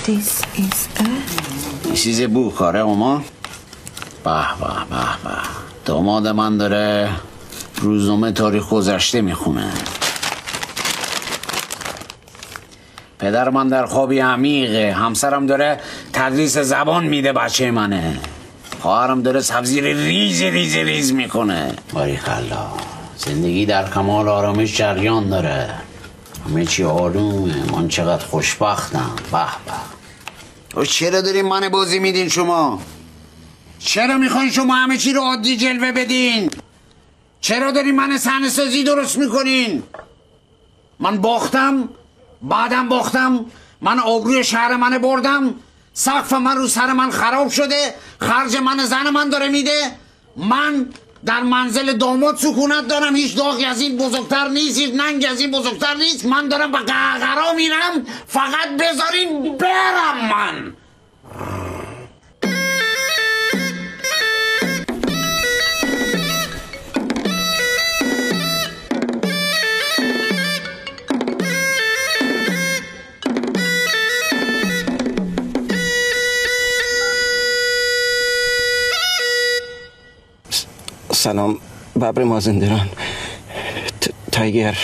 This is a book. آره مامان. به به به به. داماد من داره روزنامه تاریخ گذشته میخونه. پدر من در خوابی عمیقه. همسرم داره تدریس زبان میده بچه منه. خواهرم داره سبزی ریز میکنه. باریکالله. زندگی در کمال آرامش جریان داره. همه چی آرومه. من چقدر خوشبختم. به به. چرا دارین من بازی میدین شما؟ چرا میخواین شما همه چی رو عادی جلوه بدین؟ چرا دارین من صحنه سازی درست میکنین؟ من باختم، بعدم باختم، من آبروی شهر من بردم، سقف من رو سر من خراب شده، خرج من زن من داره میده، من در منزل داماد سکونت دارم، هیچ داغی از این بزرگتر نیست، هیچ ننگی از این بزرگتر نیست، من دارم به قهقرا میرم، فقط بذارین برم من. سلام ببر مازندران. تایگر